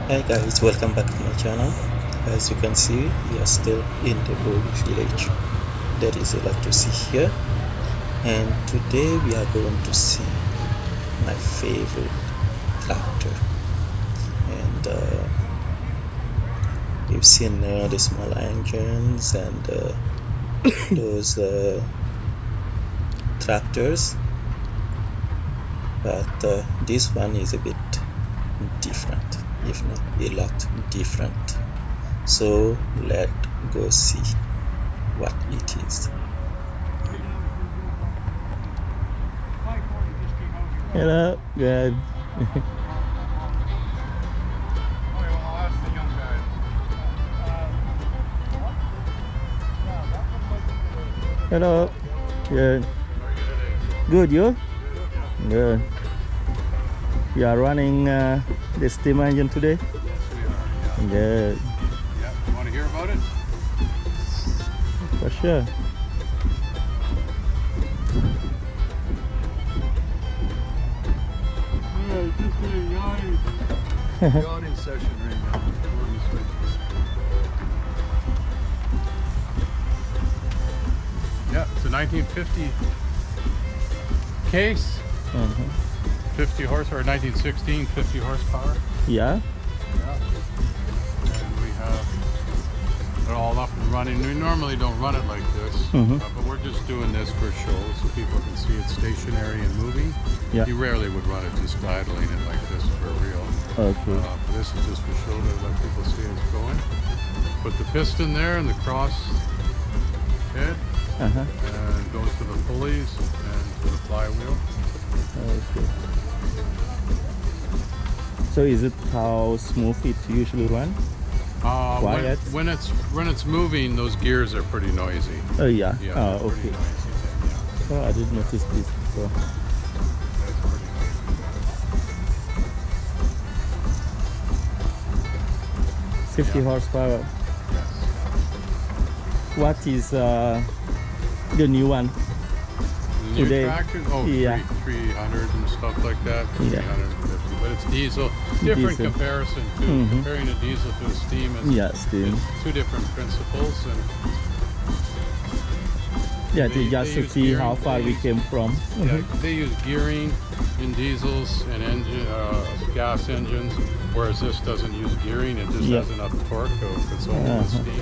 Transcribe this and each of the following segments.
Hi guys, welcome back to my channel. As you can see, we are still in the old village. There is a lot to see here, and today we are going to see my favorite tractor. And you've seen the small engines and those tractors, but this one is a bit different, if not a lot different. So let's go see what it is. Hello, good. Hello, good. Good, you? Good. We are running the steam engine today. Good. Yeah, you want to hear about it? For sure. Yawning session right now. Yeah, it's a 1950 case, 50 horsepower, 1916, 50 horsepower. Yeah. Yeah. And we have it all up and running. We normally don't run it like this, but we're just doing this for show so people can see it's stationary and moving. Yeah. You rarely would run it just idling it like this for real. Okay. But this is just for show to let people see it's going. Put the piston there and the cross head, and goes to the pulleys and to the flywheel. Okay. So is it how smooth it usually run? Quiet? When it's moving, those gears are pretty noisy. Oh yeah. Yeah, Oh, they're pretty okay. noisy then, yeah. Oh, I didn't notice this before. That's pretty noisy. 50 Yeah. horsepower. Yes. What is the new one? The new Today? tractors, Yeah. 300 and stuff like that, Yeah. 350, but it's diesel. Different Diesel. comparison too. Comparing a diesel to a steam is, Yeah, steam. is two different principles. And Yeah, They just to use see how gearing, far we came from. yeah, they use gearing in diesels and gas engines, whereas this doesn't use gearing. It just Yeah. has enough torque of its own with steam.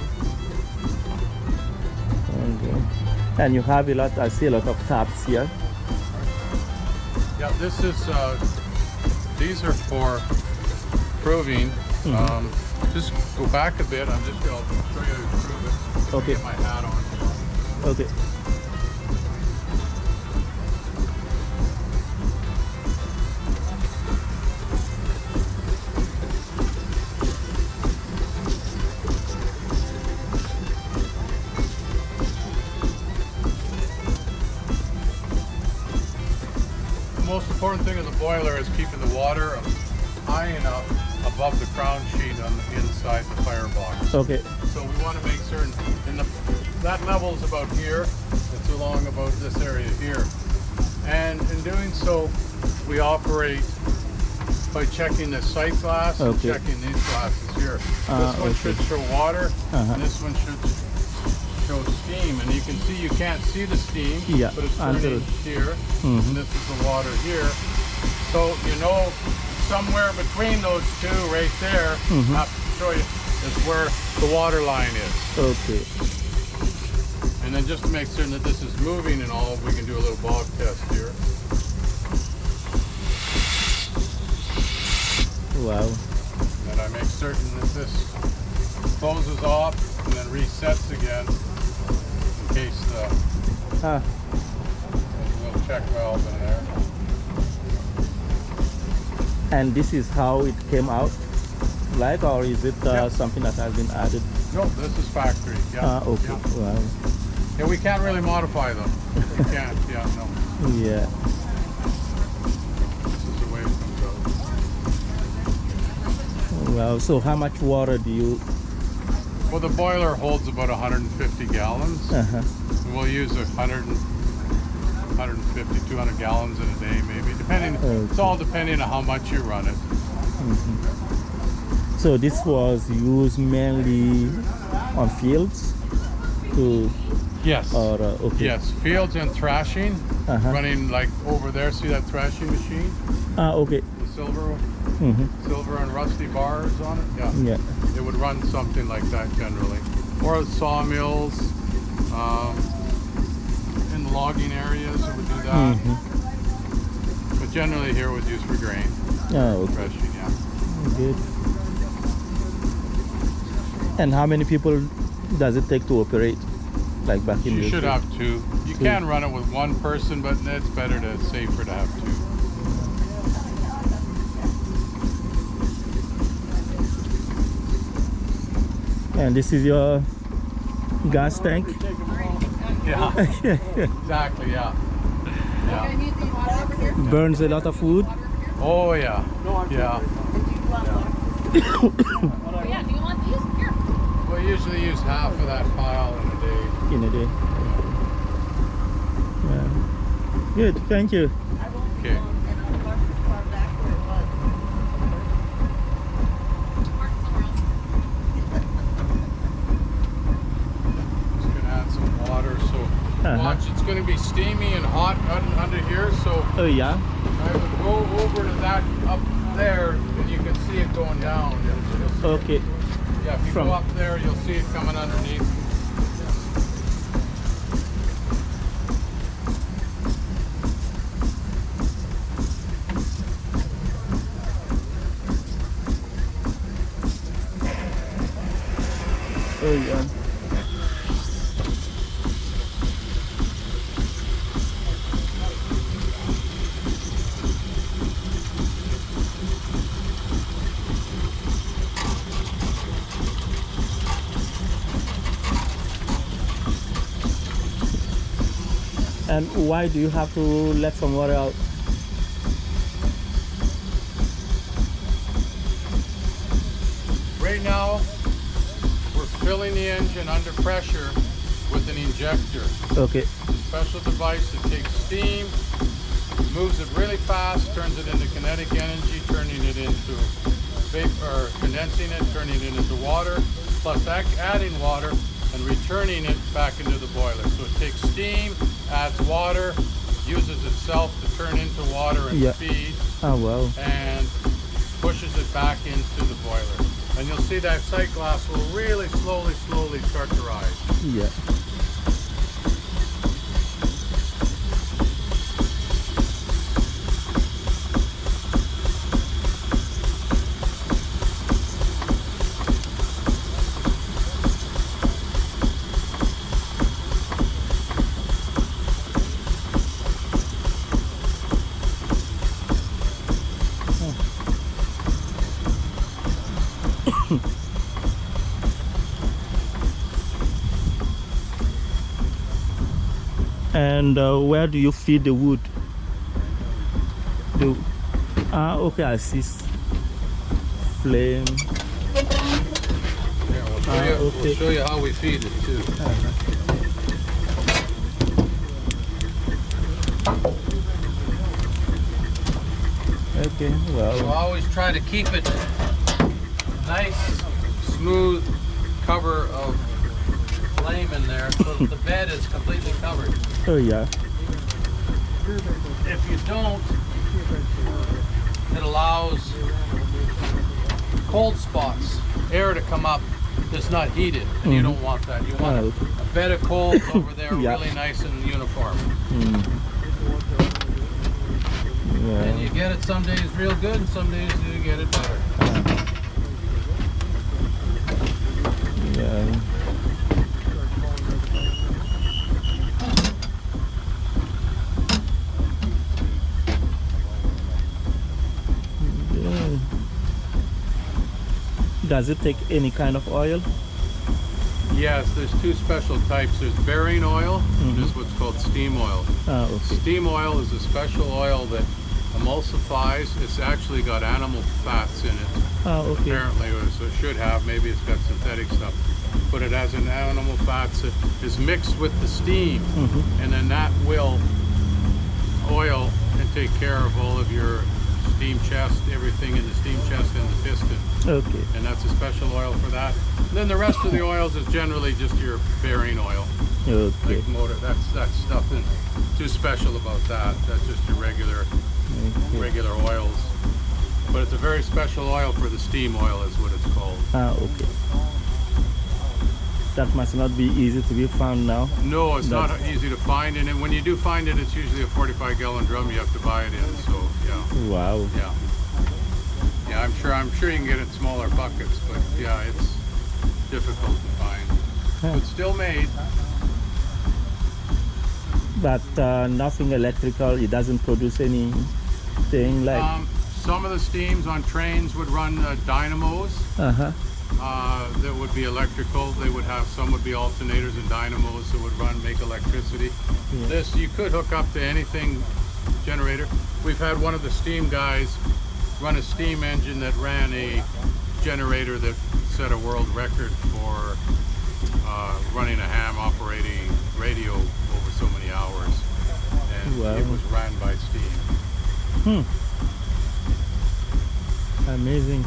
Okay. And you have a lot, I see a lot of taps here. Yeah, this is. These are for proving. Just go back a bit. I'm just going to show you how to prove it. Okay. Get my hat on. Okay. The most important thing in the boiler is keeping the water high enough above the crown sheet on the inside the firebox. Okay. So we want to make certain that level is about here. It's along about this area here. And in doing so, we operate by checking the sight glass and Okay. checking these glasses here. This one okay. should show water, and this one should show steam. And you can see you can't see the steam, Yeah, but it's until- turning here, and this is the water here. So you know somewhere between those two right there, I have to show you, is where the water line is. Okay. And then just to make certain that this is moving and all, we can do a little bob test here. Wow. And then I make certain that this closes off and then resets again in case there's Ah, a little check valve in there. and this is how it came out, like, or is it Yeah. something that has been added? No, this is factory. Yeah. Ah, okay. Yeah. Wow. Yeah, we can't really modify them. We can't. Yeah, no. Yeah. This is the way it comes out. Wow. So how much water do you? Well, the boiler holds about 150 gallons. We'll use 150, 200 gallons in a day, maybe, depending. It's all depending on how much you run it. So this was used mainly on fields to, Yes. or okay. Yes, fields and thrashing, Uh-huh. running like over there. See that thrashing machine? Okay. The silver, Mm-hmm. silver and rusty bars on it. Yeah. Yeah. It would run something like that generally, or sawmills. In logging areas, it would do that. Mm-hmm. But generally here it was used for grain. Okay. Threshing, yeah. Good. And how many people does it take to operate? Like back in You the should day? have two. You can run it with one person, but it's better to safer to have two. And this is your gas tank? Yeah. Exactly, yeah. Yeah. Burns a lot of wood? Oh yeah. Yeah. Yeah, do you want these? Here. We usually use half of that pile in a day. In a day. Yeah. Good, thank you. Okay. Just gonna add some water. So watch, it's gonna be steamy and hot under here. So Oh yeah? I would go over to that up there, and you can see it going down. You'll see it. Okay. Yeah, if you From- go up there, you'll see it coming underneath. Oh yeah. And why do you have to let some water out? Right now, we're filling the engine under pressure with an injector. Okay. Special device that takes steam, moves it really fast, turns it into kinetic energy, turning it into vapor, or condensing it, turning it into water, plus adding water and returning it back into the boiler. So it takes steam, adds water, uses itself to turn into water and Yeah. feed, Oh wow. and pushes it back into the boiler. And you'll see that sight glass will really slowly start to rise. Yeah. And where do you feed the wood? Okay, I see. Flame. Yeah, okay. we'll show you how we feed it too. Okay, So well. always try to keep it nice, smooth cover of flame in there so that the bed is completely covered. Oh yeah. If you don't, it allows cold spots, air to come up that's not heated, and you don't want that. You want okay. a bed of cold over there, Yeah. really nice and uniform. Yeah. And you get it some days real good, and some days you get it better. Yeah. Yeah. Does it take any kind of oil? Yes, there's two special types. There's bearing oil, and there's what's called steam oil. Okay. Steam oil is a special oil that emulsifies. It's actually got animal fats in it. Okay. Apparently, or so it should have. Maybe it's got synthetic stuff. But it has an animal fats that is mixed with the steam. And then that will oil and take care of all of your steam chest, everything in the steam chest and the piston. Okay. And that's a special oil for that. And then the rest of the oils is generally just your bearing oil. Okay. Like motor, that's nothing too special about that. That's just your regular oils. But it's a very special oil for the steam oil is what it's called. Okay. That must not be easy to be found now. No, it's not easy to find, and when you do find it, it's usually a 45-gallon drum you have to buy it in. So yeah. Wow. Yeah. Yeah, I'm sure you can get it in smaller buckets, but yeah, it's difficult to find. But still made. But nothing electrical. It doesn't produce anything like. Some of the steams on trains would run dynamos. That would be electrical. They would have, some would be alternators and dynamos that would make electricity. Yeah. This you could hook up to anything generator. We've had one of the steam guys run a steam engine that ran a generator that set a world record for running a ham operating radio over so many hours, and wow. It was ran by steam. Amazing.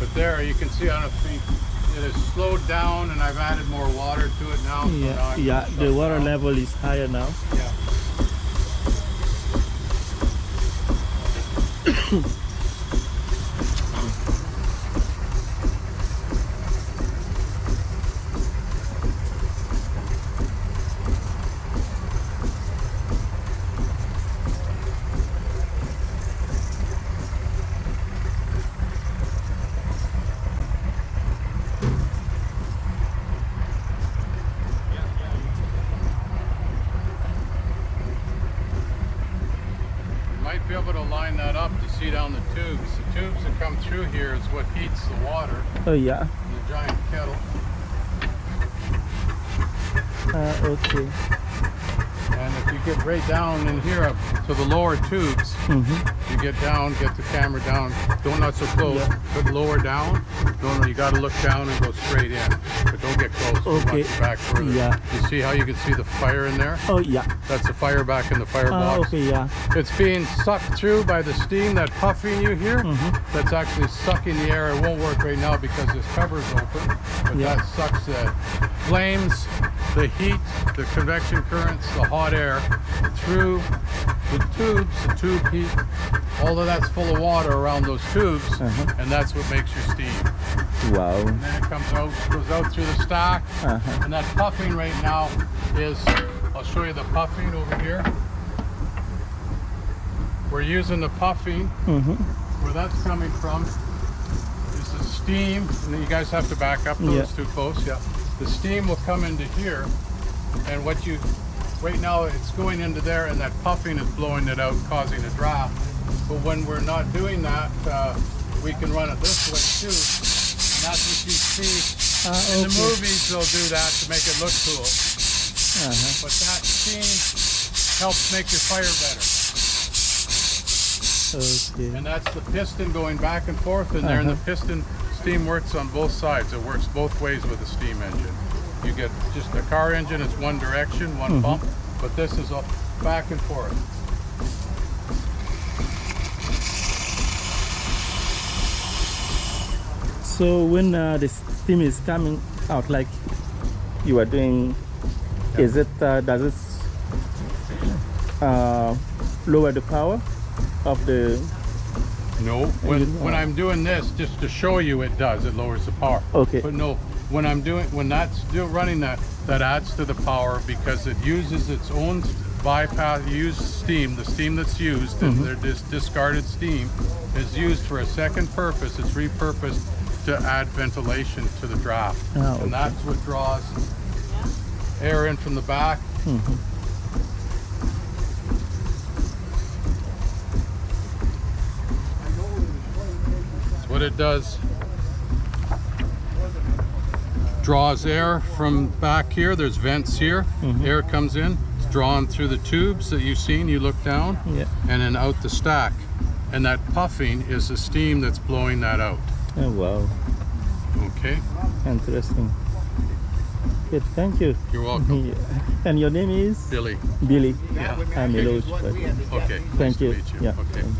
But there you can see on a feet it is slowed down, and I've added more water to it now. Yeah, So yeah. The water level is higher now. Yeah. Might be able to line that up to see down the tubes. The tubes that come through here is what heats the water Oh yeah. in the giant kettle. Okay. And if you get right down in here up to the lower tubes, you get down, get the camera down, not so close, but lower down. You got to look down and go straight in, but don't get close. Okay. Back further. Yeah. You see how you can see the fire in there? Oh yeah. That's the fire back in the firebox. Okay, yeah. It's being sucked through by the steam, that puffing you hear. That's actually sucking the air. It won't work right now because this cover's open, but that sucks the flames, the heat, the convection currents, the hot air through the tubes, the tube heat. All of that's full of water around those tubes, and that's what makes your steam. Wow. And then it goes out through the stack, and that puffing right now is, I'll show you the puffing over here. We're using the puffing, where that's coming from is the steam, and you guys have to back up, it's too close, The steam will come into here, and right now it's going into there, and that puffing is blowing it out, causing a draft. But when we're not doing that, we can run it this way too. And that's what you see in the movies. They'll do that to make it look cool. But that steam helps make your fire better. Okay. And that's the piston going back and forth in there, and the piston steam works on both sides. It works both ways with a steam engine. You get just a car engine, it's one direction, one pump, but this is a back and forth. So when the steam is coming out, like you are doing, is it does it lower the power of the? No, when I'm doing this, just to show you, it does. It lowers the power. Okay. But no, when that's running that adds to the power because it uses its own bypass. Used steam, the steam that's used, and this discarded steam is used for a second purpose. It's repurposed to add ventilation to the draft, and that's what draws air in from the back. What it does, draws air from back here. There's vents here. Air comes in. It's drawn through the tubes that you've seen. You look down, and then out the stack. And that puffing is the steam that's blowing that out. Oh wow. Okay. Interesting. Good. Thank you. You're welcome. And your name is? Billy. Billy. Yeah. I'm Eloge. Okay. Thank Nice you. to meet you. Yeah. Okay. Thanks.